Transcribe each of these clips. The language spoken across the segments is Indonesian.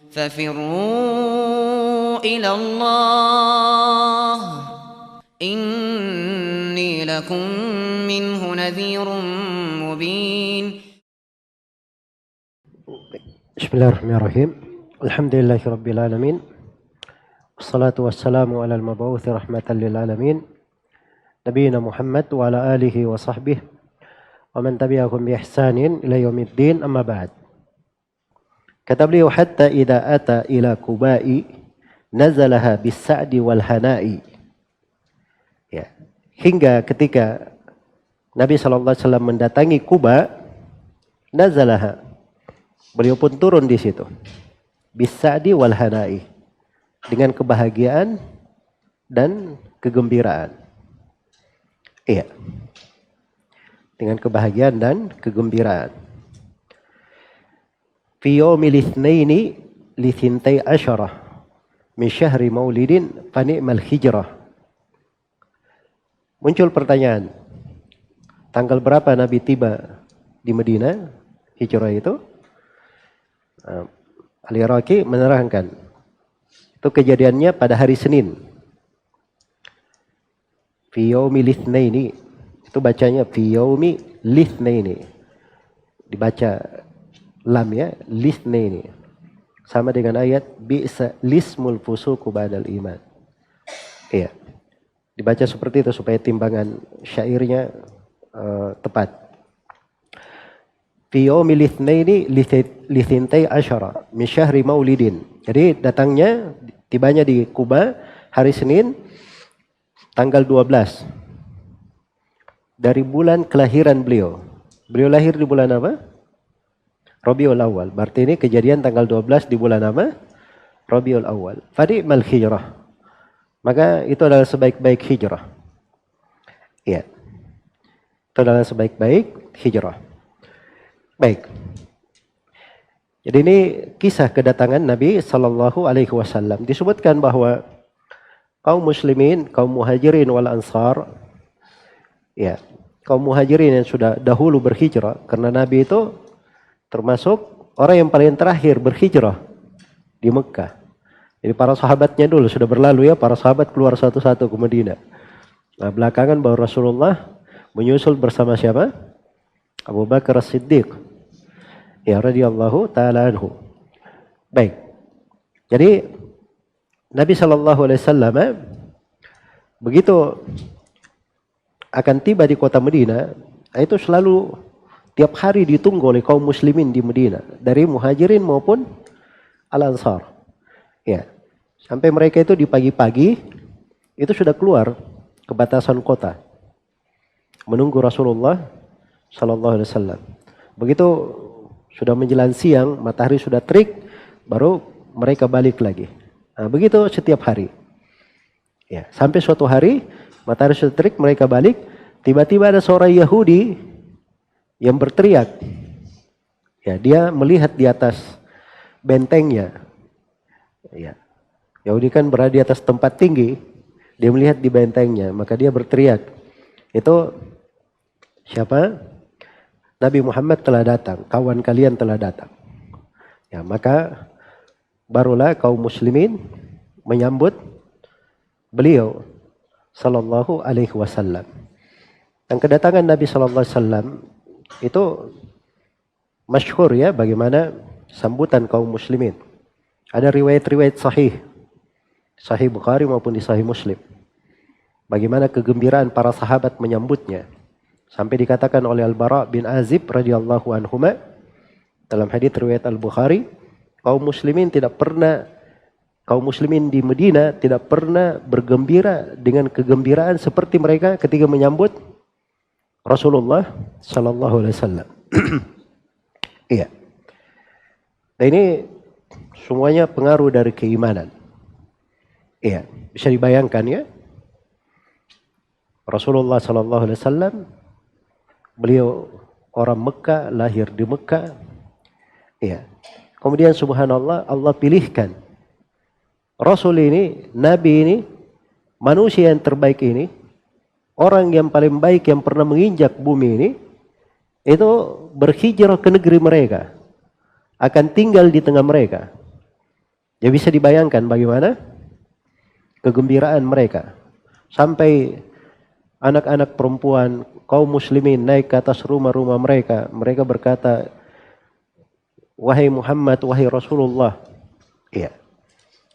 ففروا إلى الله إني لكم منه نذير مبين. بسم الله الرحمن الرحيم. الحمد لله رب العالمين والصلاة والسلام على المبعوث رحمة للعالمين نبينا محمد وعلى آله وصحبه ومن تبعهم بإحسان إلى يوم الدين. أما بعد. Kata beliau, hatta idza ata ila Kubai nazalaha bis-sa'di wal hana'i. Ya, hingga ketika Nabi sallallahu alaihi wasallam mendatangi Kuba, nazalaha, beliau pun turun di situ. Bis-sa'di wal hana'i, dengan kebahagiaan dan kegembiraan. Iya. Dengan kebahagiaan dan kegembiraan. Fi yaumil itsnaini li thintai asyarah min syahri maulidin fa ni'mal hijrah. Muncul pertanyaan, tanggal berapa Nabi tiba di Madinah hijrah itu? Al-Iraqi menerangkan itu kejadiannya pada hari Senin. Fi yaumil itsnaini, itu bacanya fi yaumi litsnaini, dibaca lam ya, litsnaini, sama dengan ayat bi'sa lismul fusuqu ba'dal iman. Iya, dibaca seperti itu supaya timbangan syairnya tepat. Fi yaumil itsnaini li thintai asyara min syahri maulidin. Jadi datangnya, tibanya di Kuba hari Senin tanggal 12 dari bulan kelahiran beliau. Beliau lahir di bulan apa? Rabiul Awal. Berarti ini kejadian tanggal 12 di bulan apa? Rabiul Awal. Fadi'mal hijrah. Maka itu adalah sebaik-baik hijrah. Iya. Itu adalah sebaik-baik hijrah. Baik. Jadi ini kisah kedatangan Nabi sallallahu alaihi wasallam. Disebutkan bahwa kaum muslimin, kaum muhajirin wal ansar, ya, kaum muhajirin yang sudah dahulu berhijrah, karena Nabi itu termasuk orang yang paling terakhir berhijrah di Mekah. Jadi para sahabatnya dulu sudah berlalu ya, para sahabat keluar satu-satu ke Madinah. Nah, belakangan baru Rasulullah menyusul bersama siapa? Abu Bakar As-Siddiq. Ya, radhiyallahu ta'ala anhu. Baik. Jadi Nabi sallallahu alaihi wasallam begitu akan tiba di kota Madinah, itu selalu tiap hari ditunggu oleh kaum muslimin di Madinah, dari muhajirin maupun al-ansar. Ya. Sampai mereka itu di pagi-pagi itu sudah keluar ke batasan kota menunggu Rasulullah sallallahu alaihi wasallam. Begitu sudah menjelang siang, matahari sudah terik, baru mereka balik lagi. Nah, begitu setiap hari. Ya, sampai suatu hari matahari sudah terik, mereka balik, tiba-tiba ada seorang Yahudi yang berteriak. Ya, dia melihat di atas bentengnya. Ya. Yahudi kan berada di atas tempat tinggi, dia melihat di bentengnya, maka dia berteriak. Itu siapa? Nabi Muhammad telah datang, kawan kalian telah datang. Ya, maka barulah kaum muslimin menyambut beliau sallallahu alaihi wasallam. Dan kedatangan Nabi sallallahu alaihi wasallam itu masyhur ya, bagaimana sambutan kaum muslimin. Ada riwayat-riwayat sahih Bukhari maupun di Sahih Muslim, bagaimana kegembiraan para sahabat menyambutnya. Sampai dikatakan oleh Al-Bara bin Azib radhiyallahu anhuma dalam hadits riwayat Al-Bukhari, kaum muslimin di Madinah tidak pernah bergembira dengan kegembiraan seperti mereka ketika menyambut Rasulullah sallallahu alaihi wasallam. Iya. Nah, ini semuanya pengaruh dari keimanan. Iya, bisa dibayangkan ya. Rasulullah sallallahu alaihi wasallam, beliau orang Mekah, lahir di Mekah. Iya. Kemudian subhanallah, Allah pilihkan Rasul ini, Nabi ini, manusia yang terbaik ini, orang yang paling baik yang pernah menginjak bumi ini, itu berhijrah ke negeri mereka, akan tinggal di tengah mereka. Ya bisa dibayangkan bagaimana kegembiraan mereka. Sampai anak-anak perempuan kaum muslimin naik ke atas rumah-rumah mereka. Mereka berkata, wahai Muhammad, wahai Rasulullah. Iya.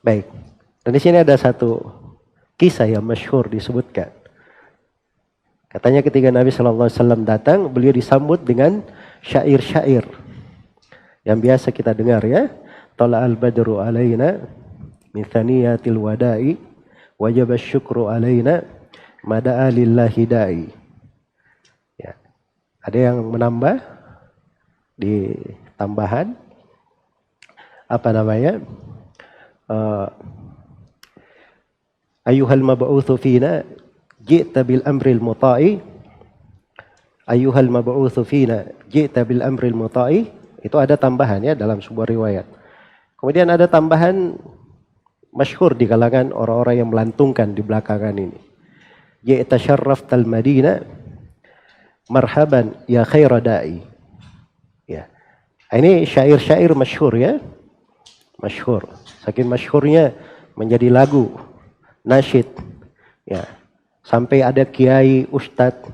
Baik. Dan di sini ada satu kisah yang masyhur disebutkan. Katanya ketika Nabi SAW datang, beliau disambut dengan syair-syair yang biasa kita dengar ya. Tala'al badru alaina min thaniyatil wada'i wajib syukru alaina mada'a lillahi da'i. Ya. Ada yang menambah di tambahan apa namanya? Ayyuhal mab'utsu fina ji'ta bil amril muta'i. Ayyuhal mab'utsu fina ji'ta bil amril muta'i. Itu ada tambahan ya dalam sebuah riwayat. Kemudian ada tambahan masyhur di kalangan orang-orang yang melantungkan di belakangan ini. Ji'ta syarraftal Madinah marhaban ya khaira da'i. Ya. Ini syair-syair masyhur ya. Masyhur. Saking masyhurnya menjadi lagu, nasyid. Ya. Sampai ada kiai, ustadz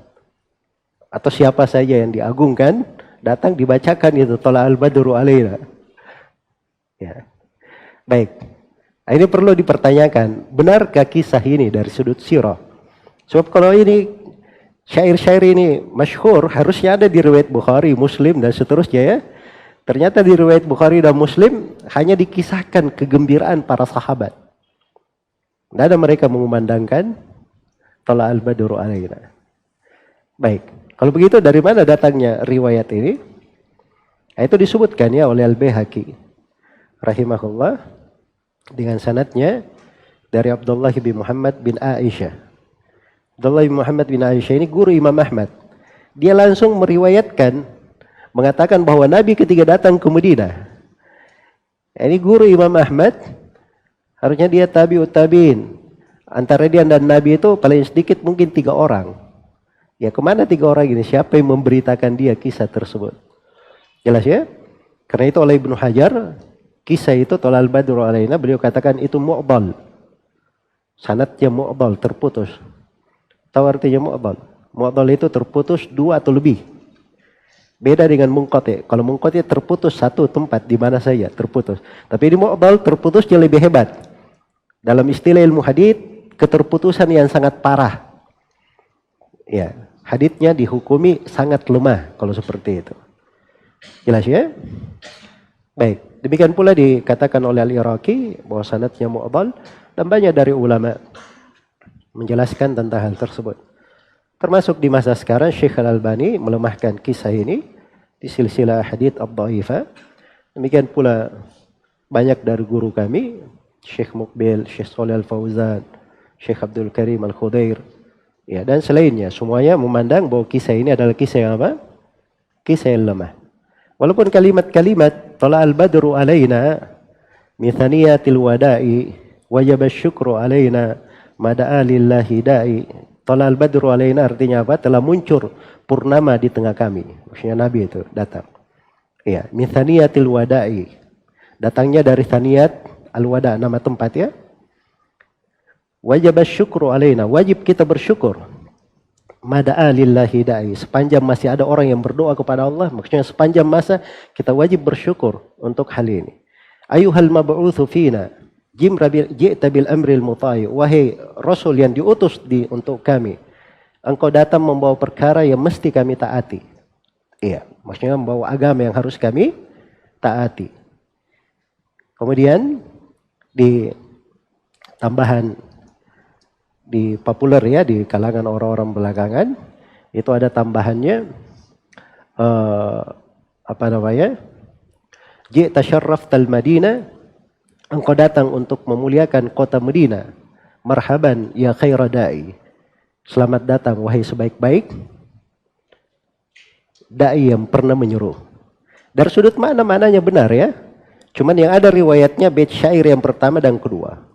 atau siapa saja yang diagungkan datang dibacakan itu Tala'al badru alaina. Ya. Baik. Ini perlu dipertanyakan, benarkah kisah ini dari sudut sirah? Sebab kalau ini syair-syair ini masyhur, harusnya ada di riwayat Bukhari, Muslim dan seterusnya ya. Ternyata di riwayat Bukhari dan Muslim hanya dikisahkan kegembiraan para sahabat. Tidak ada mereka mengumandangkan Tala'al badru alaina. Baik. Kalau begitu dari mana datangnya riwayat ini? Itu disebutkan ya oleh Al-Baihaqi rahimahullah dengan sanadnya dari Abdullah bin Muhammad bin Aisyah. Abdullah bin Muhammad bin Aisyah ini guru Imam Ahmad. Dia langsung meriwayatkan, mengatakan bahwa Nabi ketika datang ke Madinah. Ini guru Imam Ahmad, harusnya dia tabi'ut tabi'in. Antara dia dan Nabi itu paling sedikit mungkin 3 orang. Ya kemana 3 orang ini? Siapa yang memberitakan dia kisah tersebut? Jelas ya? Karena itu oleh Ibnu Hajar, kisah itu Tala'al badru alaina, beliau katakan itu mu'dal. Sanadnya mu'dal, terputus. Tahu artinya mu'dal? Mu'dal itu terputus 2 atau lebih. Beda dengan munqati'. Kalau munqati' terputus satu tempat di mana saja terputus. Tapi di mu'dal terputusnya lebih hebat. Dalam istilah ilmu hadits, keterputusan yang sangat parah. Ya, haditsnya dihukumi sangat lemah kalau seperti itu. Jelas ya? Baik. Demikian pula dikatakan oleh Al-Iraqi bahwa sanadnya mu'dal dan banyak dari ulama menjelaskan tentang hal tersebut. Termasuk di masa sekarang Syekh Al-Albani melemahkan kisah ini di silsilah hadits ad-dhaifah. Demikian pula banyak dari guru kami, Syekh Muqbil, Syekh Shalih Al-Fauzan, Syekh Abdul Karim Al-Khudair, ya dan selainnya, semuanya memandang bahwa kisah ini adalah kisah yang apa? Kisah yang lemah. Walaupun kalimat-kalimat Tala'al badru alaina min thaniyatil wada'i wajib syukru alaina mada'a lillahi da'i. Tala'al badru alaina artinya apa? Telah muncul purnama di tengah kami. Maksudnya Nabi itu datang. Ya, min thaniyatil wada'i. Datangnya dari thaniyat al-wada', nama tempat ya. Wajib syukru alaina, wajib kita bersyukur. Mada'a lillahi da'i, sepanjang masih ada orang yang berdoa kepada Allah, maksudnya sepanjang masa kita wajib bersyukur untuk hal ini. Ayyuhal mab'utsu fina ji'ta bil amril muta'i, wahai Rasul yang diutus untuk kami, engkau datang membawa perkara yang mesti kami taati. Iya, maksudnya membawa agama yang harus kami taati. Kemudian di tambahan di populer ya di kalangan orang-orang belakangan itu ada tambahannya apa namanya? Ji'ta syarraftal Madinah, engkau datang untuk memuliakan kota Madinah. Marhaban ya khaira da'i. Selamat datang wahai sebaik-baik dai yang pernah menyeru. Dari sudut maknanya benar ya. Cuman yang ada riwayatnya bait syair yang pertama dan kedua.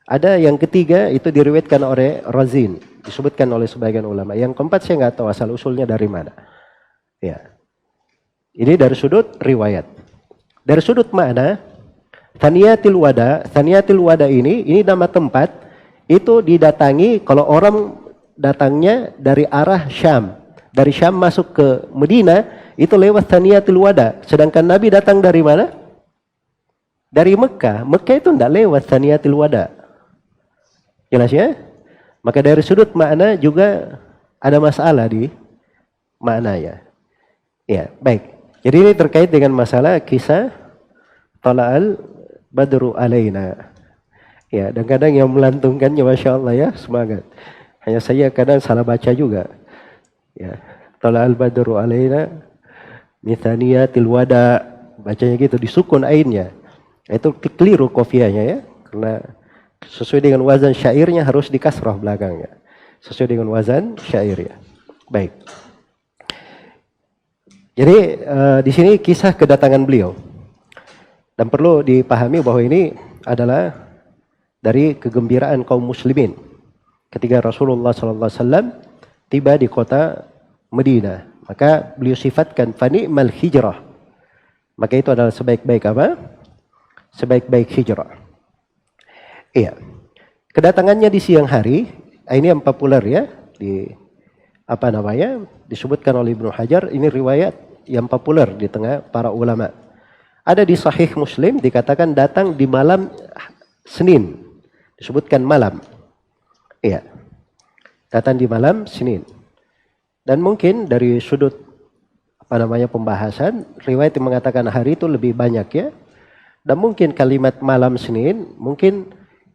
Ada yang ketiga itu diriwayatkan oleh Razin, disebutkan oleh sebagian ulama. Yang keempat saya nggak tahu asal usulnya dari mana. Ya, ini dari sudut riwayat. Dari sudut makna Thaniyatil Wada ini nama tempat, itu didatangi kalau orang datangnya dari arah Syam. Dari Syam masuk ke Madinah, itu lewat Thaniyatil Wada. Sedangkan Nabi datang dari mana? Dari Mekah. Mekah itu tidak lewat Thaniyatil Wada. Jelas ya? Maka dari sudut makna juga ada masalah di maknanya. Ya, baik. Jadi ini terkait dengan masalah kisah Tala'al Badru alaina. Ya, dan kadang yang melantunkannya Masya Allah ya, semangat. Hanya saya kadang salah baca juga. Ya, Tala'al Badru alaina Mithaniyatil Wada. Bacanya gitu, disukun ainnya. Itu keliru kofianya ya. Karena sesuai dengan wazan syairnya harus dikasrah belakangnya. Sesuai dengan wazan syairnya. Baik. Jadi di sini kisah kedatangan beliau. Dan perlu dipahami bahwa ini adalah dari kegembiraan kaum muslimin ketika Rasulullah SAW tiba di kota Madinah. Maka beliau sifatkan fani'mal hijrah. Maka itu adalah sebaik-baik apa? Sebaik-baik hijrah. Iya. Kedatangannya di siang hari, ini yang populer ya, disebutkan oleh Ibnu Hajar, ini riwayat yang populer di tengah para ulama. Ada di Sahih Muslim dikatakan datang di malam Senin. Disebutkan malam. Iya. Datang di malam Senin. Dan mungkin dari sudut pembahasan, riwayat yang mengatakan hari itu lebih banyak ya. Dan mungkin kalimat malam Senin, mungkin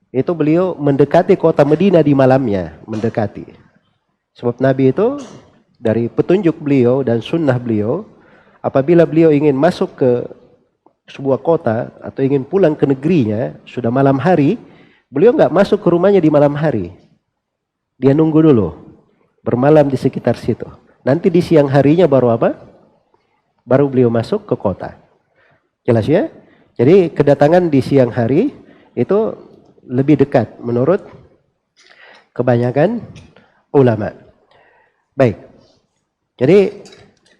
itu beliau mendekati kota Madinah di malamnya, mendekati. Sebab Nabi itu dari petunjuk beliau dan sunnah beliau, apabila beliau ingin masuk ke sebuah kota atau ingin pulang ke negerinya, sudah malam hari, beliau nggak masuk ke rumahnya di malam hari. Dia nunggu dulu, bermalam di sekitar situ. Nanti di siang harinya baru apa? Baru beliau masuk ke kota. Jelas ya? Jadi kedatangan di siang hari itu lebih dekat menurut kebanyakan ulama. Baik. Jadi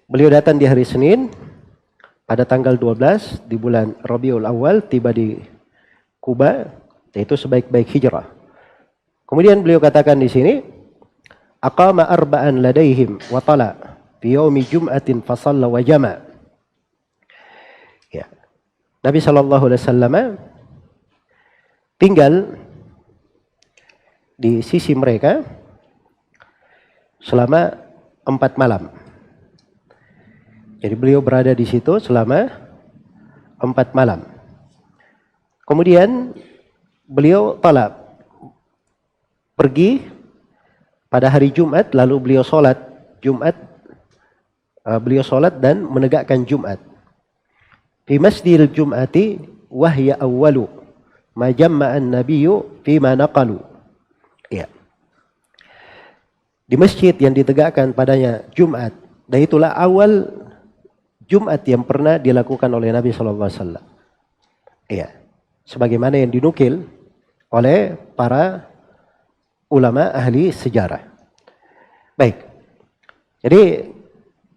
beliau datang di hari Senin pada tanggal 12 di bulan Rabiul Awal, tiba di Kuba, yaitu sebaik-baik hijrah. Kemudian beliau katakan di sini, aqama arba'an ladaihim wa tala fi yaumi jum'atin fa shalla wa jama'. Ya. Nabi sallallahu alaihi wasallam tinggal di sisi mereka selama 4 malam. Jadi beliau berada di situ selama 4 malam. Kemudian beliau pergi pada hari Jumat, lalu beliau sholat Jumat, beliau sholat dan menegakkan Jumat. Fi masjidil Jum'ati wahya awwalu ma jamma'an nabiyyu fima naqalu. Ya. Di masjid yang ditegakkan padanya Jumat, dan itulah awal Jumat yang pernah dilakukan oleh Nabi sallallahu alaihi wasallam. Iya. Sebagaimana yang dinukil oleh para ulama ahli sejarah. Baik. Jadi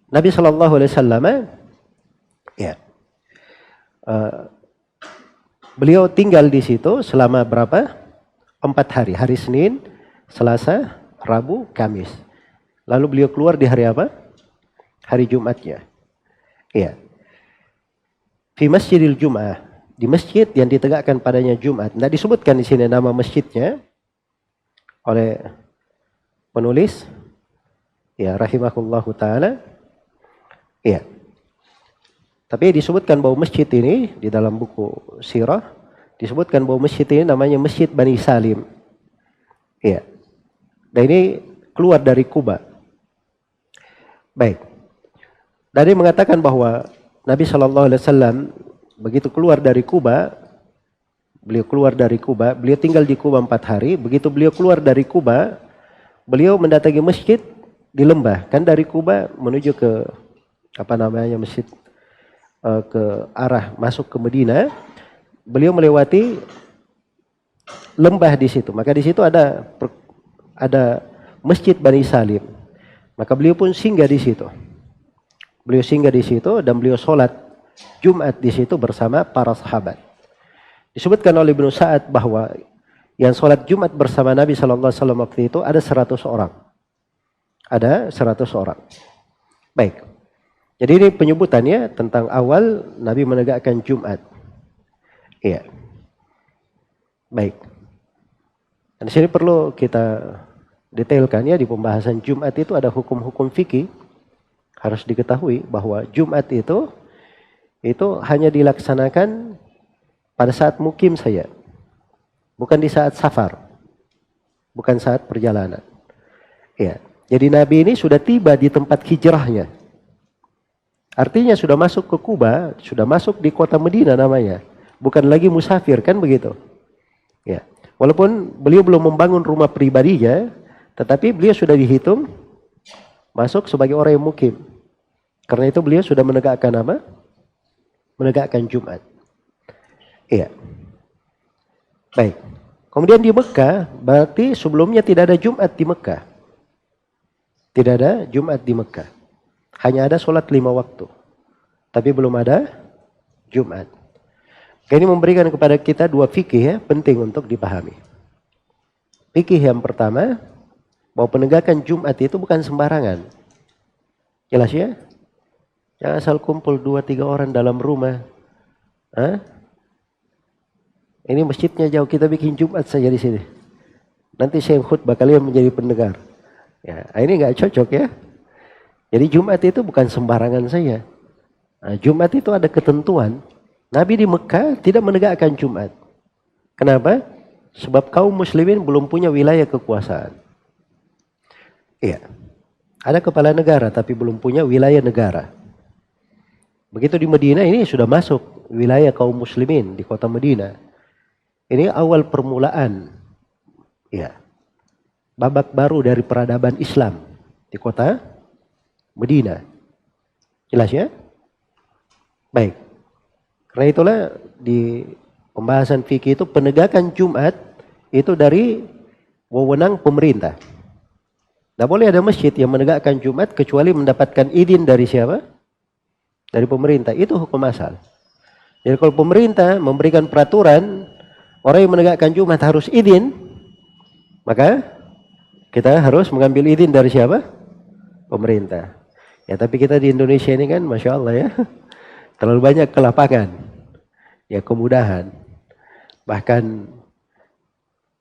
Nabi sallallahu alaihi wasallam ya. Beliau tinggal di situ selama berapa? 4 hari. Hari Senin, Selasa, Rabu, Kamis. Lalu beliau keluar di hari apa? Hari Jumatnya. Iya. Fi Masjidil Jum'ah, di masjid yang ditegakkan padanya Jumat. Nah, disebutkan di sini nama masjidnya oleh penulis, ya rahimahullahu taala. Iya. Tapi disebutkan bahwa masjid ini di dalam buku sirah disebutkan bahwa masjid ini namanya Masjid Bani Salim. Iya. Dan ini keluar dari Kuba. Baik. Dari mengatakan bahwa Nabi Shallallahu Alaihi Wasallam begitu keluar dari Kuba, beliau tinggal di Kuba 4 hari. Begitu beliau keluar dari Kuba, beliau mendatangi masjid di lembah. Kan dari Kuba menuju ke masjid ke arah masuk ke Madinah, beliau melewati lembah di situ. Maka di situ ada Masjid Bani Salim. Maka beliau pun singgah di situ. Beliau singgah di situ dan beliau sholat Jumat di situ bersama para sahabat. Disebutkan oleh Ibnu Sa'ad bahwa yang sholat Jumat bersama Nabi SAW waktu itu ada 100 orang. Ada 100 orang. Baik. Jadi ini penyebutannya tentang awal Nabi menegakkan Jumat. Iya. Baik. Dan di sini perlu kita detailkan ya, di pembahasan Jumat itu ada hukum-hukum fikih. Harus diketahui bahwa Jumat itu hanya dilaksanakan pada saat mukim saja. Bukan di saat safar. Bukan saat perjalanan. Ya. Jadi Nabi ini sudah tiba di tempat hijrahnya. Artinya sudah masuk ke Kuba, sudah masuk di kota Medina namanya. Bukan lagi musafir, kan begitu. Ya. Walaupun beliau belum membangun rumah pribadinya, tetapi beliau sudah dihitung masuk sebagai orang yang mukim. Karena itu beliau sudah menegakkan apa? Menegakkan Jumat. Iya. Baik. Kemudian di Mekah, berarti sebelumnya tidak ada Jumat di Mekah. Tidak ada Jumat di Mekah. Hanya ada sholat 5 waktu. Tapi belum ada Jumat. Ini memberikan kepada kita 2 fikih ya, penting untuk dipahami. Fikih yang pertama, bahwa penegakan Jumat itu bukan sembarangan. Jelas ya? Jangan asal kumpul 2-3 orang dalam rumah. Hah? Ini masjidnya jauh, kita bikin Jumat saja di sini. Nanti saya khutbah, kalian menjadi pendengar. Ya, ini nggak cocok ya. Jadi Jumat itu bukan sembarangan saja. Nah, Jumat itu ada ketentuan. Nabi di Mekah tidak menegakkan Jumat. Kenapa? Sebab kaum muslimin belum punya wilayah kekuasaan. Iya. Ada kepala negara tapi belum punya wilayah negara. Begitu di Madinah ini sudah masuk wilayah kaum muslimin di kota Madinah. Ini awal permulaan. Ya. Babak baru dari peradaban Islam di kota Madinah. Jelas ya? Baik. Karena itulah di pembahasan fikih itu penegakan Jumat itu dari wewenang pemerintah. Tidak boleh ada masjid yang menegakkan Jumat kecuali mendapatkan izin dari siapa? Dari pemerintah. Itu hukum asal. Jadi kalau pemerintah memberikan peraturan orang yang menegakkan Jumat harus izin, maka kita harus mengambil izin dari siapa? Pemerintah. Ya tapi kita di Indonesia ini kan Masya Allah ya. Terlalu banyak ke lapangan. Ya kemudahan. Bahkan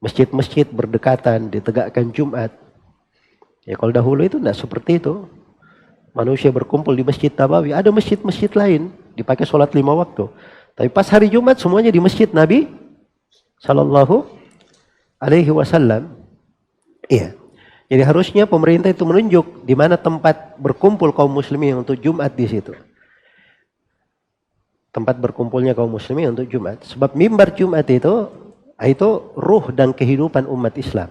masjid-masjid berdekatan ditegakkan Jumat. Ya kalau dahulu itu tidak seperti itu. Manusia berkumpul di Masjid Nabawi. Ada masjid-masjid lain dipakai sholat 5 waktu. Tapi pas hari Jumat semuanya di Masjid Nabi Sallallahu Alaihi Wasallam. Iya. Jadi harusnya pemerintah itu menunjuk di mana tempat berkumpul kaum muslimin untuk Jumat di situ. Tempat berkumpulnya kaum muslimin untuk Jumat. Sebab mimbar Jumat itu ruh dan kehidupan umat Islam.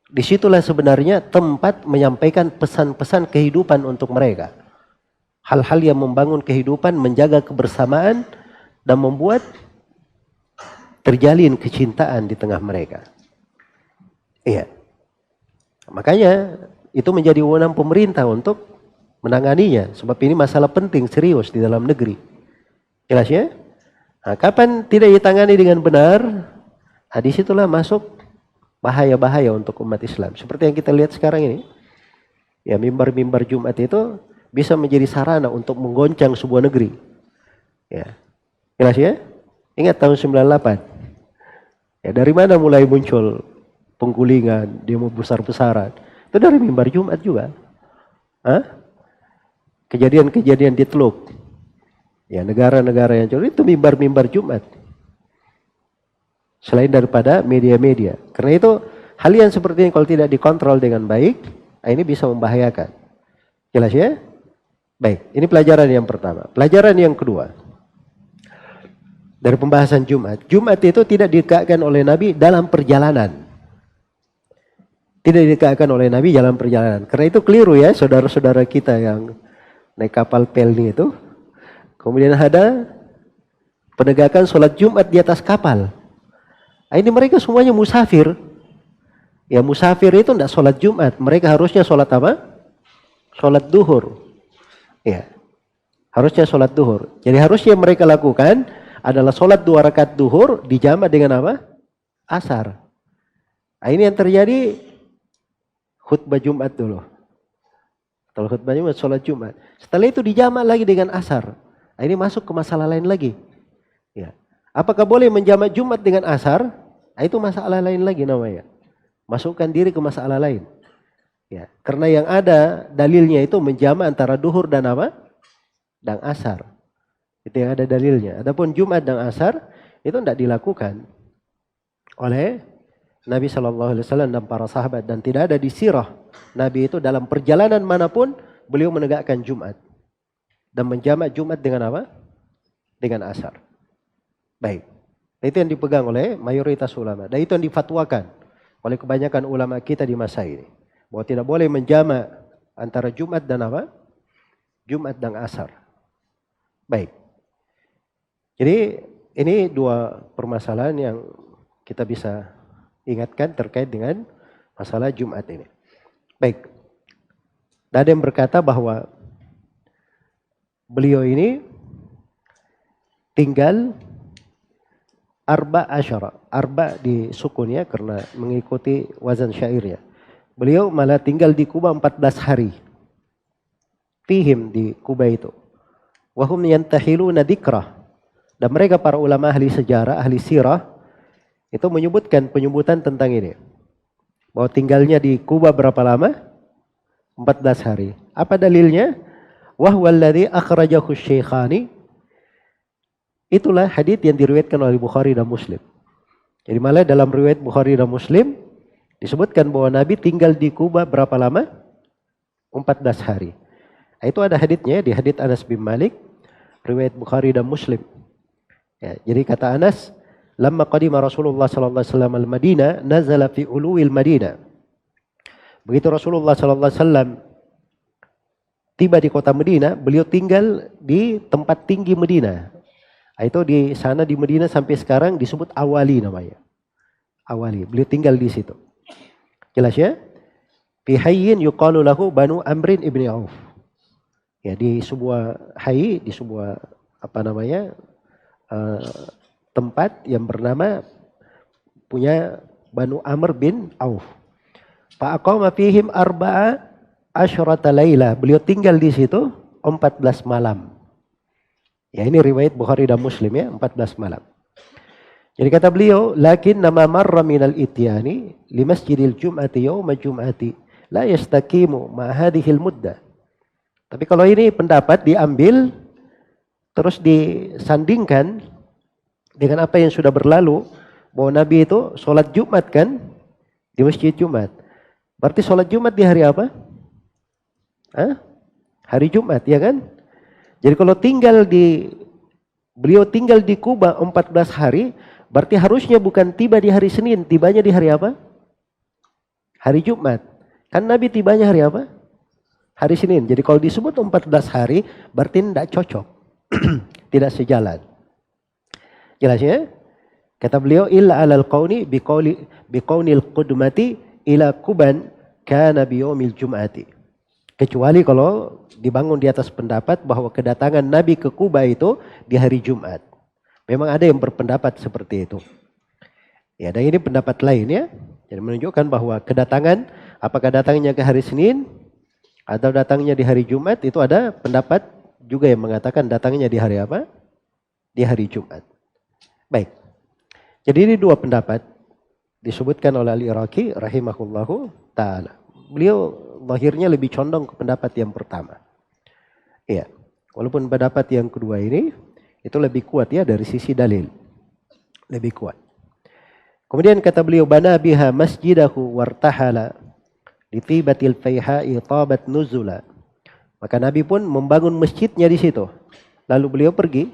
Disitulah sebenarnya tempat menyampaikan pesan-pesan kehidupan untuk mereka. Hal-hal yang membangun kehidupan, menjaga kebersamaan, dan membuat terjalin kecintaan di tengah mereka. Iya. Makanya itu menjadi wewenang pemerintah untuk menanganinya. Sebab ini masalah penting, serius di dalam negeri. Jelas ya? Nah, kapan tidak ditangani dengan benar, disitulah masuk bahaya-bahaya untuk umat Islam. Seperti yang kita lihat sekarang ini. Ya, mimbar-mimbar Jumat itu bisa menjadi sarana untuk menggoncang sebuah negeri. Ya. Jelas ya? Ingat tahun 98. Ya, dari mana mulai muncul penggulingan, demo besar-besaran? Itu dari mimbar Jumat juga. Hah? Kejadian-kejadian di Teluk. Ya, negara-negara yang jauh itu mimbar-mimbar Jumat. Selain daripada media-media. Karena itu hal yang seperti ini kalau tidak dikontrol dengan baik, ini bisa membahayakan. Jelas ya? Baik, ini pelajaran yang pertama. Pelajaran yang kedua. Dari pembahasan Jumat. Jumat itu tidak ditegakkan oleh Nabi dalam perjalanan. Tidak ditegakkan oleh Nabi dalam perjalanan. Karena itu keliru ya saudara-saudara kita yang naik kapal pelni itu. Kemudian ada penegakan sholat Jumat di atas kapal. Ini mereka semuanya musafir. Ya musafir itu tidak sholat Jumat. Mereka harusnya sholat apa? Sholat duhur. Ya. Harusnya sholat duhur. Jadi harusnya mereka lakukan adalah sholat 2 rakaat duhur dijamak dengan apa? Asar. Nah, ini yang terjadi khutbah Jumat dulu. Setelah khutbah Jumat, sholat Jumat. Setelah itu dijamak lagi dengan asar. Nah, ini masuk ke masalah lain lagi. Ya. Apakah boleh menjamak Jumat dengan asar? Nah, itu masalah lain lagi namanya. Masukkan diri ke masalah lain. Ya. Karena yang ada dalilnya itu menjamak antara duhur dan apa? Dan asar. Itu yang ada dalilnya. Adapun Jumat dan asar itu tidak dilakukan oleh Nabi SAW dan para sahabat. Dan tidak ada di sirah Nabi itu dalam perjalanan manapun beliau menegakkan Jumat. Dan menjamak Jumat dengan apa? Dengan asar. Baik. Itu yang dipegang oleh mayoritas ulama. Dan itu yang difatwakan oleh kebanyakan ulama kita di masa ini. Bahwa tidak boleh menjamak antara Jumat dan apa? Jumat dan asar. Baik. Jadi ini 2 permasalahan yang kita bisa ingatkan terkait dengan masalah Jumat ini. Baik. Ada yang berkata bahwa beliau ini tinggal arba asyara. Arba di sukun ya karena mengikuti wazan syairnya. Beliau malah tinggal di Kuba 14 hari. Fihim di Kuba itu. Wahum yantahiluna dzikrah. Dan mereka para ulama ahli sejarah, ahli sirah itu menyebutkan penyebutan tentang ini. Bahwa tinggalnya di Kuba berapa lama? 14 hari. Apa dalilnya? Wahwalladzi akhrajahu Syaikhani. Itulah hadits yang diriwayatkan oleh Bukhari dan Muslim. Jadi malah dalam riwayat Bukhari dan Muslim disebutkan bahwa Nabi tinggal di Kuba berapa lama? 14 hari. Nah, itu ada haditsnya di hadits Anas bin Malik, riwayat Bukhari dan Muslim. Ya, jadi kata Anas, "Lamma qadima Rasulullah sallallahu alaihi wasallam al-Madinah, nazala fi uluwil Madinah." Begitu Rasulullah sallallahu alaihi wasallam tiba di kota Madinah, beliau tinggal di tempat tinggi Madinah. Itu di sana di Madinah sampai sekarang disebut Awali namanya. Awali, beliau tinggal di situ. Jelas ya? Fi hayyin yuqalu lahu Banu Amrin ibni Auf. Ya, di sebuah hayy, di sebuah apa namanya? Tempat yang bernama punya Banu Amr bin Auf. Fa'aqama fihim arba'a asyrata laila. Beliau tinggal di situ 14 malam. Ya, ini riwayat Bukhari dan Muslim ya, 14 malam. Jadi kata beliau, lakin nama marra minal ityani li masjidil jum'ati yawma jum'ati la yastaqimu ma hadhil muddah. Tapi kalau ini pendapat diambil terus disandingkan dengan apa yang sudah berlalu, bahwa Nabi itu sholat Jumat kan di masjid Jumat. Berarti sholat Jumat di hari apa? Hari Jumat ya kan? Jadi kalau beliau tinggal di Kuba 14 hari, berarti harusnya bukan tiba di hari Senin, tibanya di hari apa? Hari Jumat. Kan Nabi tibanya hari apa? Hari Senin. Jadi kalau disebut 14 hari, berarti tidak cocok. Tidak sejalan. Jelas ya? Kata beliau, illa alal qawni biqawnil qudmati ila Kuban kana biyawmil jum'ati. Kecuali kalau dibangun di atas pendapat bahwa kedatangan Nabi ke Kuba itu di hari Jumat. Memang ada yang berpendapat seperti itu. Ya, dan ini pendapat lain ya. Jadi menunjukkan bahwa kedatangan, apakah datangnya ke hari Senin atau datangnya di hari Jumat, itu ada pendapat juga yang mengatakan datangnya di hari apa? Di hari Jumat. Baik. Jadi ini 2 pendapat disebutkan oleh Al-Iraqi rahimahullahu ta'ala. Beliau lahirnya lebih condong ke pendapat yang pertama. Iya. Walaupun pendapat yang kedua ini itu lebih kuat ya dari sisi dalil. Lebih kuat. Kemudian kata beliau, bana biha masjidahu wartahala litibatil fayha'i tabat nuzula. Maka Nabi pun membangun masjidnya di situ. Lalu beliau pergi.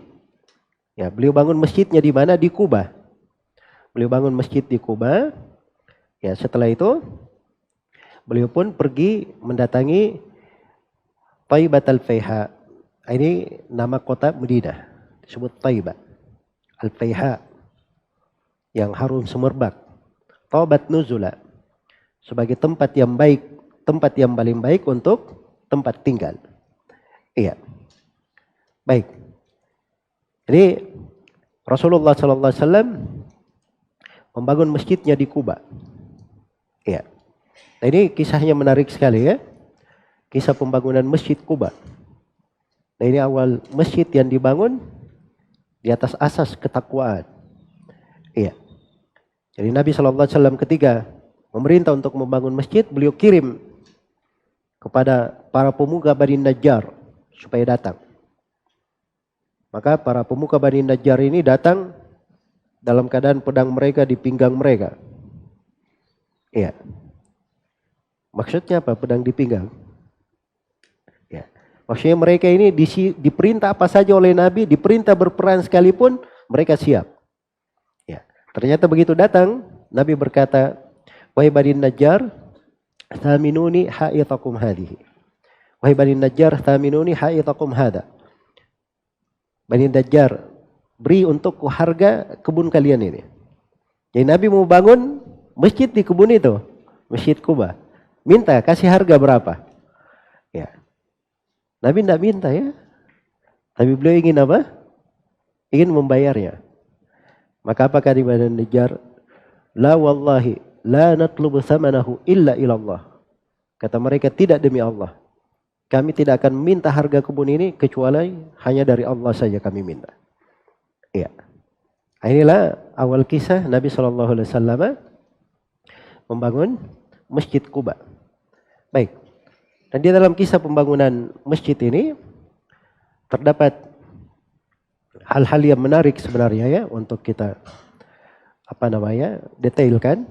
Ya, beliau bangun masjidnya di mana? Di Kuba. Beliau bangun masjid di Kuba. Ya, setelah itu beliau pun pergi mendatangi Thaibat al-Fayha. Ini nama kota Madinah. Disebut Thaibat al-Fayha. Yang harum semerbak. Tabat nuzula. Sebagai tempat yang baik. Tempat yang paling baik untuk tempat tinggal. Iya. Baik. Jadi Rasulullah sallallahu alaihi wasallam membangun masjidnya di Kuba. Ya. Nah, ini kisahnya menarik sekali ya. Kisah pembangunan Masjid Kuba. Nah, ini awal masjid yang dibangun di atas asas ketakwaan. Iya. Jadi Nabi sallallahu alaihi wasallam ketika memerintah untuk membangun masjid, beliau kirim kepada para pemuka Bani Najjar supaya datang. Maka para pemuka Bani Najjar ini datang dalam keadaan pedang mereka di pinggang mereka. Iya. Maksudnya apa pedang di pinggang? Ya. Maksudnya mereka ini diperintah apa saja oleh Nabi, diperintah berperang sekalipun, mereka siap. Ya. Ternyata begitu datang, Nabi berkata, "Wahai Bani Najjar, thaminuni ha'itakum hadhihi." Wahai Bani Najjar, thaminuni ha'itakum hadha. Bani Najjar, beri untukku harga kebun kalian ini. Jadi Nabi mau bangun masjid di kebun itu, Masjid Kuba. Minta, kasih harga berapa? Ya. Nabi tidak minta ya. Tapi beliau ingin apa? Ingin membayarnya. Maka apa kata Bani Najjar? La wallahi, la natlubu thamanahu illa ilallah. Kata mereka, tidak demi Allah. Kami tidak akan minta harga kebun ini kecuali hanya dari Allah saja kami minta. Ya. Inilah awal kisah Nabi SAW membangun Masjid Kuba. Baik. Dan di dalam kisah pembangunan masjid ini terdapat hal-hal yang menarik sebenarnya ya untuk kita detailkan.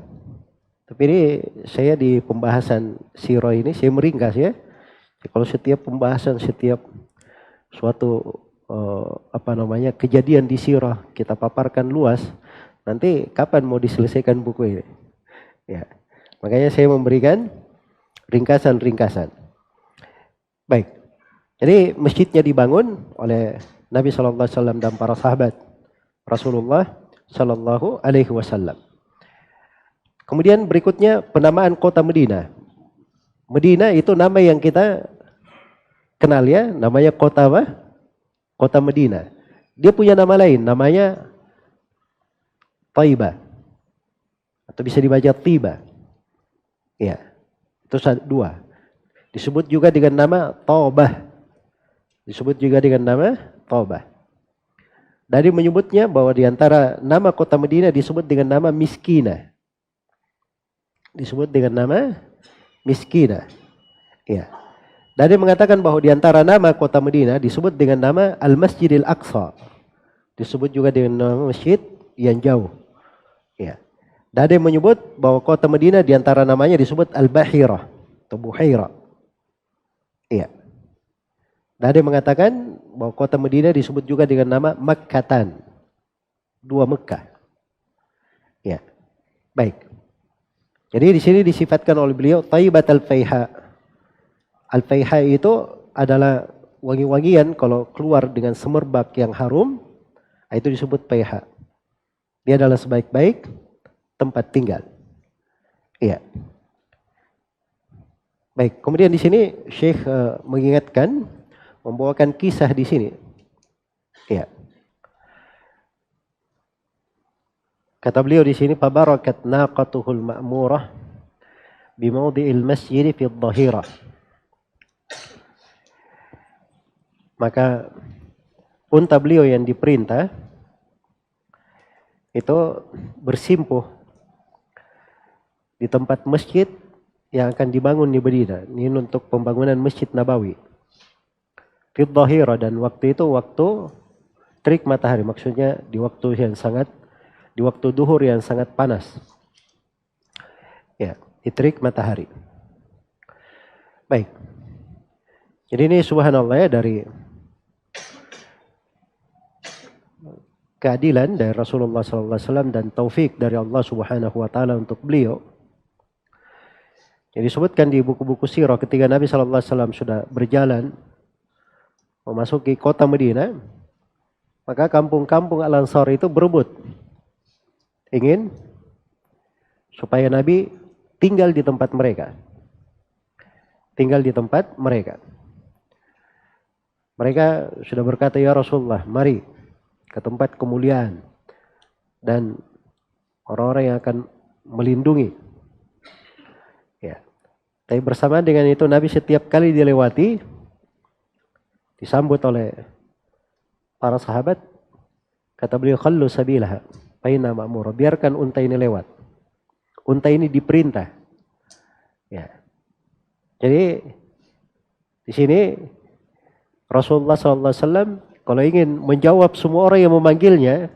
Tapi ini saya di pembahasan sirah ini saya meringkas ya. Kalau setiap pembahasan setiap suatu kejadian di sirah kita paparkan luas, nanti kapan mau diselesaikan buku ini? Ya. Makanya saya memberikan ringkasan-ringkasan. Baik. Jadi masjidnya dibangun oleh Nabi sallallahu alaihi wasallam dan para sahabat Rasulullah sallallahu alaihi wasallam. Kemudian berikutnya penamaan kota Medina. Medina itu nama yang kita kenal ya, namanya kota apa? Kota Medina. Dia punya nama lain, namanya Taibah. Atau bisa dibaca Tiba. Ya. Itu dua. Disebut juga dengan nama Taubah. Disebut juga dengan nama Taubah. Dari menyebutnya bahwa di antara nama kota Medina disebut dengan nama Miskina. Disebut dengan nama Miskina. Ya. Dari mengatakan bahwa di antara nama kota Medina disebut dengan nama Al-Masjidil Aqsa. Disebut juga dengan nama masjid yang jauh. Ya. Dari menyebut bahwa kota Medina di antara namanya disebut Al-Bahirah atau Buhairah. Iya. Dari mengatakan bahwa kota Medina disebut juga dengan nama Makkatan. Dua Mekah. Ya. Baik. Jadi di sini disifatkan oleh beliau Thaibat al-Faiha. Al-Faiha itu adalah wangi-wangian kalau keluar dengan semerbak yang harum, itu disebut Faiha. Dia adalah sebaik-baik tempat tinggal. Iya. Baik, kemudian di sini Syekh mengingatkan, membawakan kisah di sini. Iya. Kata beliau di sini, "Fabarakat naqatuhul ma'murah bimawdi'il masjid fi dhahirah." Maka unta beliau yang diperintah itu bersimpuh di tempat masjid yang akan dibangun di Medina. Ini untuk pembangunan Masjid Nabawi. Fi dhahirah, dan waktu itu waktu terik matahari, maksudnya di waktu duhur yang sangat panas. Ya, di terik matahari. Baik. Jadi ini subhanallah ya, dari keadilan dari Rasulullah SAW dan taufik dari Allah Subhanahu wa taala untuk beliau. Jadi disebutkan di buku-buku sirah ketika Nabi SAW sudah berjalan memasuki kota Medina, maka kampung-kampung Al-Ansar itu berebut ingin supaya Nabi tinggal di tempat mereka. Tinggal di tempat mereka. Mereka sudah berkata, "Ya Rasulullah, mari ke tempat kemuliaan. dan orang-orang yang akan melindungi. Ya. Tapi bersamaan dengan itu Nabi setiap kali dilewati disambut oleh para sahabat, kata beliau, khallu sabilaha faina ma'mura, biarkan unta ini lewat. Unta ini diperintah. Ya. Jadi di sini Rasulullah SAW kalau ingin menjawab semua orang yang memanggilnya,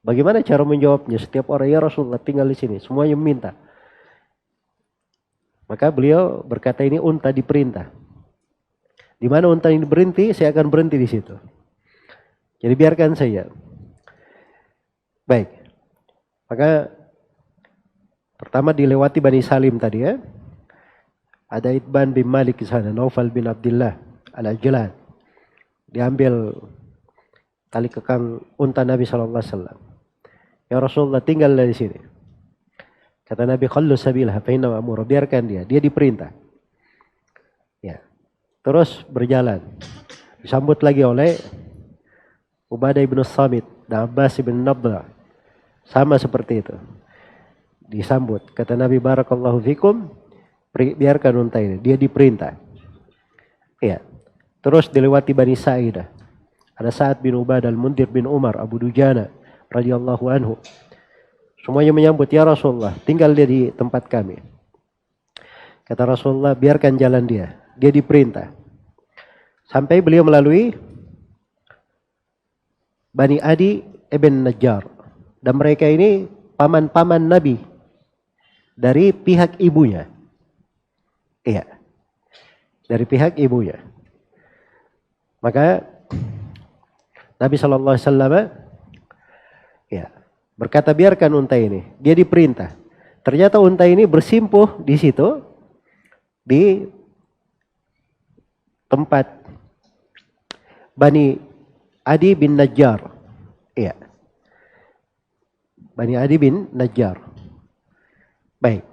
bagaimana cara menjawabnya? Setiap orang, ya Rasulullah tinggal di sini, semuanya meminta. Maka beliau berkata, ini unta diperintah. Di mana unta ini berhenti, saya akan berhenti di situ. Jadi biarkan saya. Baik. Maka pertama dilewati Bani Salim tadi ya. Ada Itban bin Malik di sana, Naufal bin Abdullah al-Ajlan. Diambil tali kekang unta Nabi SAW. Ya Rasulullah tinggallah di sini. Kata Nabi, khallu sabilah fa inna ma'mura, biarkan dia diperintah. Ya. Terus berjalan. Disambut lagi oleh Ubadah ibn Samit dan Abbas ibn Nabla. Sama seperti itu. Disambut. Kata Nabi, barakallahu fikum, biarkan unta ini, dia diperintah. Ya. Terus dilewati Bani Sa'idah. Ada Sa'ad bin Ubadah, Al-Mundhir bin Umar, Abu Dujana radhiyallahu anhu. Semuanya menyambut, ya Rasulullah, tinggal dia di tempat kami. Kata Rasulullah, biarkan jalan dia diperintah. Sampai beliau melalui Bani Adi ibn Najjar. Dan mereka ini paman-paman Nabi dari pihak ibunya. Iya. Dari pihak ibunya. Maka Nabi SAW ya, berkata, biarkan unta ini. Dia diperintah. Ternyata unta ini bersimpuh di situ, di tempat Bani Adi bin Najjar. Iya. Bani Adi bin Najjar. Baik.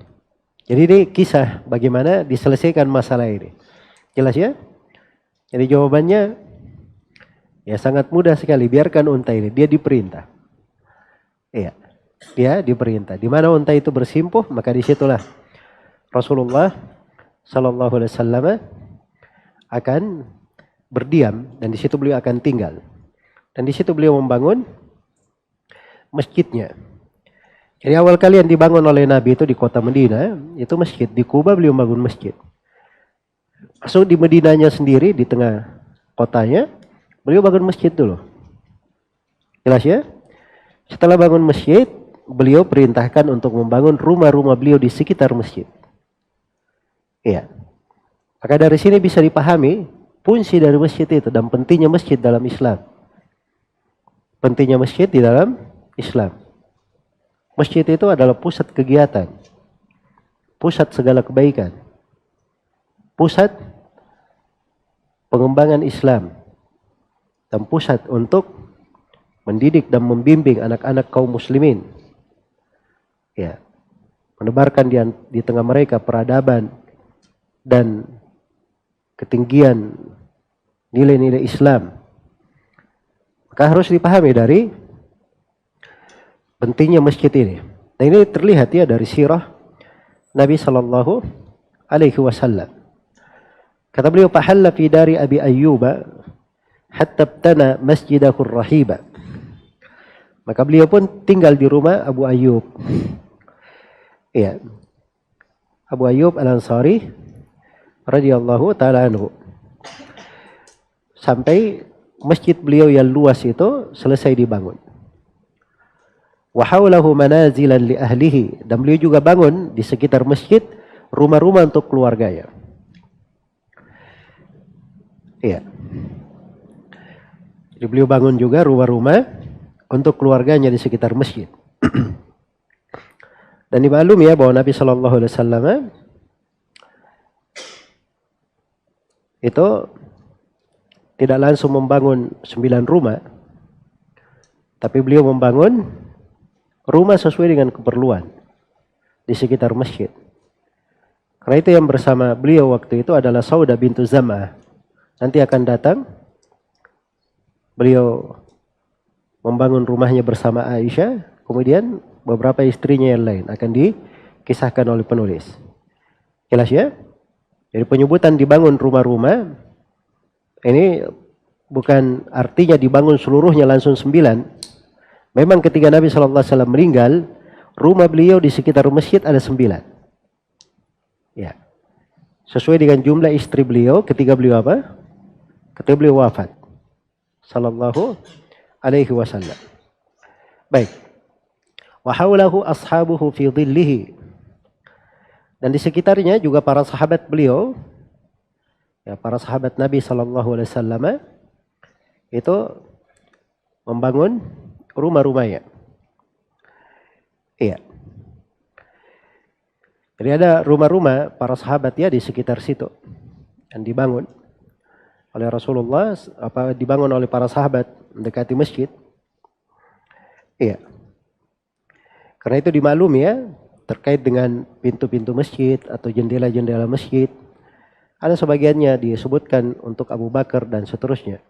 Jadi ini kisah bagaimana diselesaikan masalah ini. Jelas ya? Jadi jawabannya ya sangat mudah sekali. Biarkan unta ini, dia diperintah. Iya. Dia diperintah. Di mana unta itu bersimpuh, maka disitulah Rasulullah Sallallahu Alaihi Wasallam akan berdiam, dan di situ beliau akan tinggal. Dan di situ beliau membangun masjidnya. Jadi awal kali yang dibangun oleh Nabi itu di kota Medina, itu masjid. Di Kuba beliau bangun masjid. Masuk di Medinanya sendiri, di tengah kotanya, beliau bangun masjid dulu. Jelas ya? Setelah bangun masjid, beliau perintahkan untuk membangun rumah-rumah beliau di sekitar masjid. Iya. Maka dari sini bisa dipahami fungsi dari masjid itu dan pentingnya masjid dalam Islam. Pentingnya masjid di dalam Islam. Masjid itu adalah pusat kegiatan, pusat segala kebaikan, pusat pengembangan Islam, dan pusat untuk mendidik dan membimbing anak-anak kaum muslimin. Ya, menebarkan di tengah mereka peradaban dan ketinggian nilai-nilai Islam. Maka harus dipahami dari pentingnya masjid ini. Dan ini terlihat ya dari sirah Nabi Sallallahu Alaihi Wasallam. Kata beliau, "Fahalla fi dari Abi Ayyuba hatta btana masjidahu rahiba." Maka beliau pun tinggal di rumah Abu Ayyub. Iya. Abu Ayyub Al-Ansari radhiyallahu taala anhu. Sampai masjid beliau yang luas itu selesai dibangun. Wa haulahu manazilan li ahlihi, dan beliau juga bangun di sekitar masjid rumah-rumah untuk keluarganya. Iya. Jadi beliau bangun juga rumah-rumah untuk keluarganya di sekitar masjid. Dan dimaklumi ya bahwa Nabi Shallallahu Alaihi Wasallam itu tidak langsung membangun 9 rumah, tapi beliau membangun rumah sesuai dengan keperluan di sekitar masjid. Karena itu yang bersama beliau waktu itu adalah Saudah bintu Zam'ah. Nanti akan datang. Beliau membangun rumahnya bersama Aisyah. kemudian beberapa istrinya yang lain akan dikisahkan oleh penulis. Jelas ya? Jadi penyebutan dibangun rumah-rumah ini bukan artinya dibangun seluruhnya langsung 9. Memang ketika Nabi SAW meninggal, rumah beliau di sekitar masjid ada 9. Ya. Sesuai dengan jumlah istri beliau ketika beliau apa? Ketika beliau wafat. Sallallahu alaihi wasallam. Baik. Wa haulahu ashabuhu fi dhillihi. Dan di sekitarnya juga para sahabat beliau, ya, para sahabat Nabi Sallallahu Alaihi Wasallam itu membangun rumah-rumahnya. Iya. Jadi ada rumah-rumah para sahabat ya di sekitar situ yang dibangun oleh Rasulullah, dibangun oleh para sahabat mendekati masjid. Iya. Karena itu dimaklumi ya, terkait dengan pintu-pintu masjid atau jendela-jendela masjid. Ada sebagiannya disebutkan untuk Abu Bakar dan seterusnya.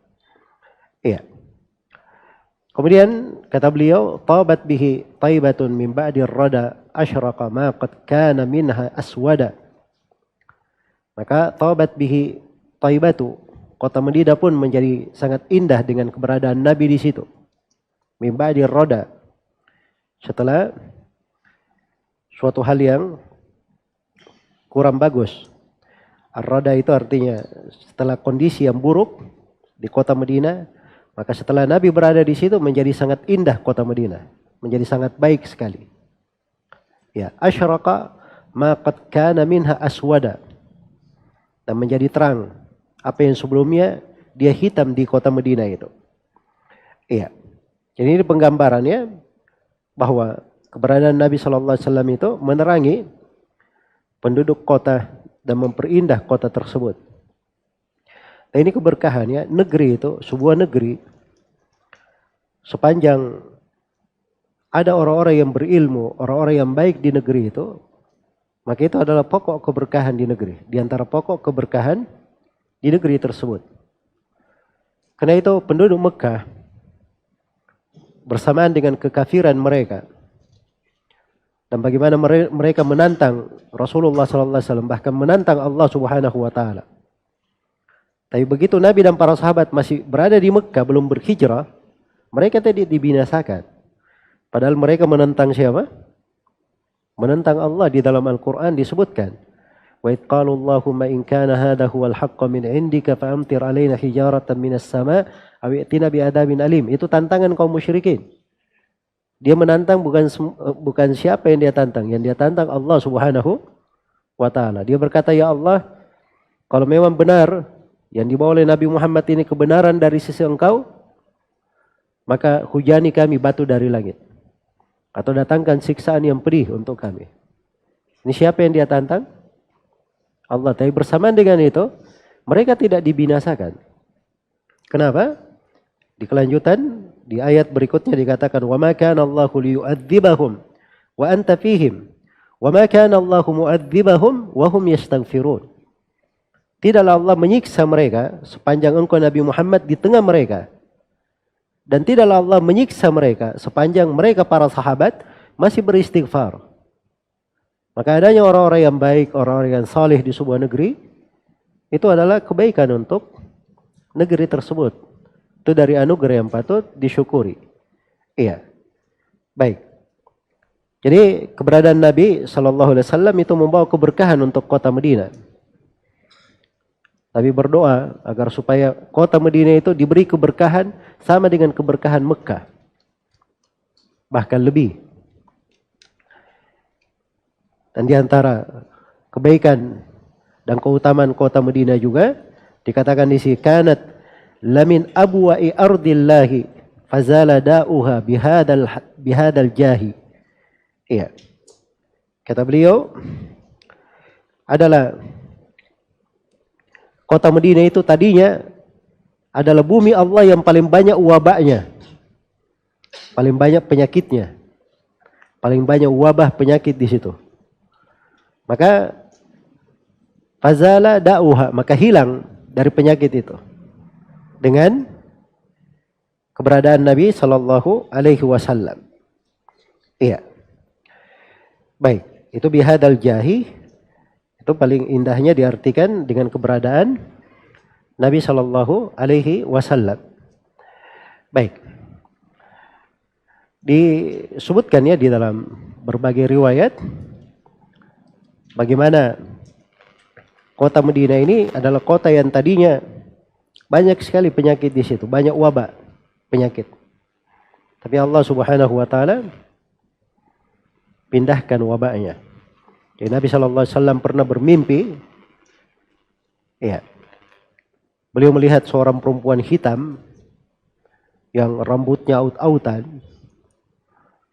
Iya. Kemudian kata beliau, tabat bihi taibatun min ba'di rada asyraqa ma qad kana minha aswada. Maka tabat bihi taibatu, kota Madinah pun menjadi sangat indah dengan keberadaan Nabi di situ. Min ba'di rada. Setelah suatu hal yang kurang bagus. Ar-rada itu artinya setelah kondisi yang buruk di kota Madinah, maka setelah Nabi berada di situ menjadi sangat indah kota Madinah, menjadi sangat baik sekali. Ya, asyraqa ma qad kana minha aswada. Dan menjadi terang apa yang sebelumnya dia hitam di kota Madinah itu. Iya. Jadi ini penggambarannya bahwa keberadaan Nabi Sallallahu Alaihi Wasallam itu menerangi penduduk kota dan memperindah kota tersebut. Nah, ini keberkahannya negeri itu, sebuah negeri sepanjang ada orang-orang yang berilmu, orang-orang yang baik di negeri itu, maka itu adalah pokok keberkahan di negeri. Di antara pokok keberkahan di negeri tersebut. Karena itu penduduk Mekah bersamaan dengan kekafiran mereka, dan bagaimana mereka menantang Rasulullah SAW, bahkan menantang Allah Subhanahu wa Ta'ala. Tapi begitu Nabi dan para sahabat masih berada di Mekah, belum berhijrah, mereka tidak dibinasakan. Padahal mereka menentang siapa? Menentang Allah. Di dalam Al-Quran disebutkan, wa idh qalu Allahumma in kana hadha huwal haqqa min indika fa'amtir alaina hijaratan minas sama' aw i'tina bi'adabin alim. Itu tantangan kaum musyrikin. Dia menantang bukan siapa yang dia tantang. Yang dia tantang Allah Subhanahu wa Ta'ala. Dia berkata, ya Allah, kalau memang benar yang dibawa oleh Nabi Muhammad ini kebenaran dari sisi engkau, maka hujani kami batu dari langit. Atau datangkan siksaan yang pedih untuk kami. Ini siapa yang dia tantang? Allah. Tapi bersamaan dengan itu, mereka tidak dibinasakan. Kenapa? Di kelanjutan, di ayat berikutnya dikatakan, وَمَا كَانَ اللَّهُ لِيُؤَذِّبَهُمْ وَأَنْتَ فِيهِمْ وَمَا كَانَ اللَّهُ مُؤَذِّبَهُمْ وَهُمْ يَسْتَغْفِرُونَ. Tidaklah Allah menyiksa mereka sepanjang engkau Nabi Muhammad di tengah mereka. Dan tidaklah Allah menyiksa mereka sepanjang mereka para sahabat masih beristighfar. Maka adanya orang-orang yang baik, orang-orang yang saleh di sebuah negeri, itu adalah kebaikan untuk negeri tersebut. Itu dari anugerah yang patut disyukuri. Iya. Baik. Jadi keberadaan Nabi Sallallahu Alaihi Wasallam itu membawa keberkahan untuk kota Madinah. Tapi berdoa agar supaya kota Madinah itu diberi keberkahan sama dengan keberkahan Mekah. Bahkan lebih. Dan di antara kebaikan dan keutamaan kota Madinah juga dikatakan di sini, kanat lamin abwa'i ardillahi fazala da'uha bihadal jahi. Iya. Kata beliau, adalah kota Madinah itu tadinya adalah bumi Allah yang paling banyak wabahnya, paling banyak penyakitnya, paling banyak wabah penyakit di situ. Maka fazala da'uha, maka hilang dari penyakit itu dengan keberadaan Nabi Sallallahu Alaihi Wasallam. Iya. Baik, itu bihadal jahi, itu paling indahnya diartikan dengan keberadaan Nabi Shallallahu Alaihi Wasallam. Baik, disebutkan ya di dalam berbagai riwayat bagaimana kota Madinah ini adalah kota yang tadinya banyak sekali penyakit di situ, banyak wabah penyakit. Tapi Allah Subhanahu wa taala pindahkan wabahnya. Jadi Nabi Shallallahu Alaihi Wasallam pernah bermimpi, ya, beliau melihat seorang perempuan hitam yang rambutnya aut-autan,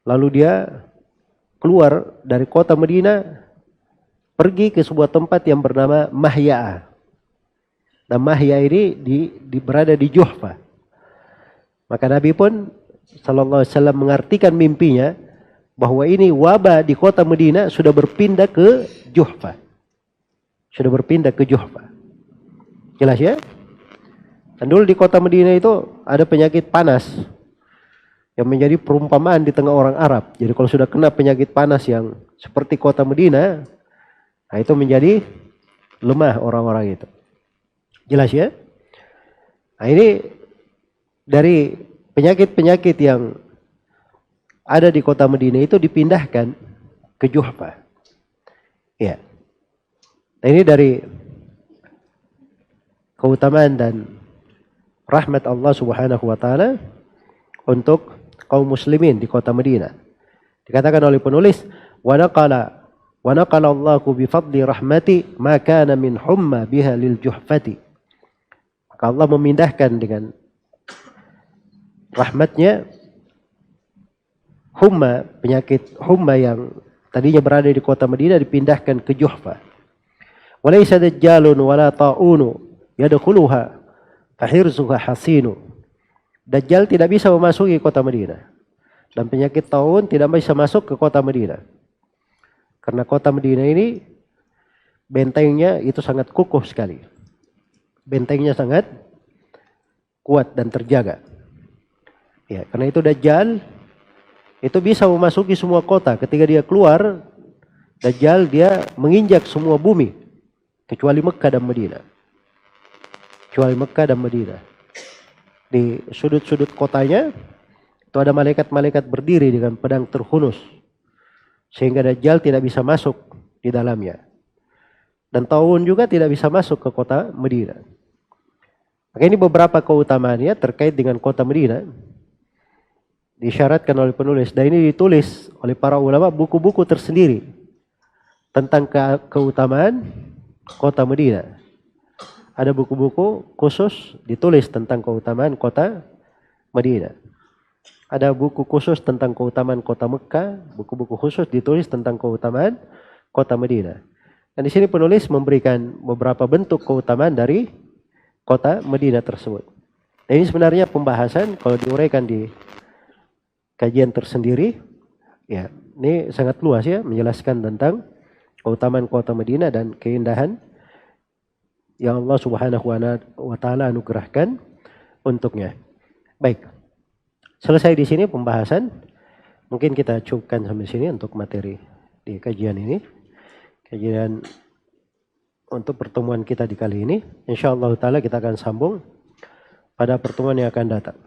lalu dia keluar dari kota Madinah, pergi ke sebuah tempat yang bernama Mahya. Dan Mahya ini berada di Juhfa. Maka Nabi pun Shallallahu Alaihi Wasallam mengartikan mimpinya bahwa ini wabah di kota Madinah sudah berpindah ke Juhfa. Sudah berpindah ke Juhfa. Jelas ya? Dan dulu di kota Madinah itu ada penyakit panas yang menjadi perumpamaan di tengah orang Arab. Jadi kalau sudah kena penyakit panas yang seperti kota Madinah, nah itu menjadi lemah orang-orang itu. Jelas ya? Nah ini dari penyakit-penyakit yang ada di kota Madinah itu dipindahkan ke Juhfa. Ya. Nah ini dari keutamaan dan rahmat Allah Subhanahu wa taala untuk kaum muslimin di kota Madinah. Dikatakan oleh penulis, wa naqala Allahu bi fadli rahmati ma kana min humma biha lil Juhfati. Maka Allah memindahkan dengan rahmatnya humma, penyakit humma yang tadinya berada di kota Madinah dipindahkan ke Juhfa. Walaysa dajjalun wala ta'unu yadkhuluha fahirzuha hasinu. Dajjal tidak bisa memasuki kota Madinah. Dan penyakit taun tidak bisa masuk ke kota Madinah. Karena kota Madinah ini bentengnya itu sangat kukuh sekali. Bentengnya sangat kuat dan terjaga. Ya, karena itu Dajjal itu bisa memasuki semua kota. Ketika dia keluar, Dajjal dia menginjak semua bumi kecuali Mekah dan Madinah. Kecuali Mekah dan Madinah. Di sudut-sudut kotanya itu ada malaikat-malaikat berdiri dengan pedang terhunus sehingga Dajjal tidak bisa masuk di dalamnya. Dan Taun juga tidak bisa masuk ke kota Madinah. Maka ini beberapa keutamaannya terkait dengan kota Madinah. Disyaratkan oleh penulis, dan ini ditulis oleh para ulama buku-buku tersendiri tentang keutamaan kota Madinah. Ada buku-buku khusus ditulis tentang keutamaan kota Madinah. Ada buku khusus tentang keutamaan kota Mekah, buku-buku khusus ditulis tentang keutamaan kota Madinah. Dan di sini penulis memberikan beberapa bentuk keutamaan dari kota Madinah tersebut. Dan ini sebenarnya pembahasan kalau diuraikan di kajian tersendiri, ya, ini sangat luas ya, menjelaskan tentang keutamaan kota Madinah dan keindahan yang Allah Subhanahu wa taala anugerahkan untuknya. Baik. Selesai di sini pembahasan. Mungkin kita cukupkan sampai sini untuk materi di kajian ini. Kajian untuk pertemuan kita di kali ini. Insyaallah taala kita akan sambung pada pertemuan yang akan datang.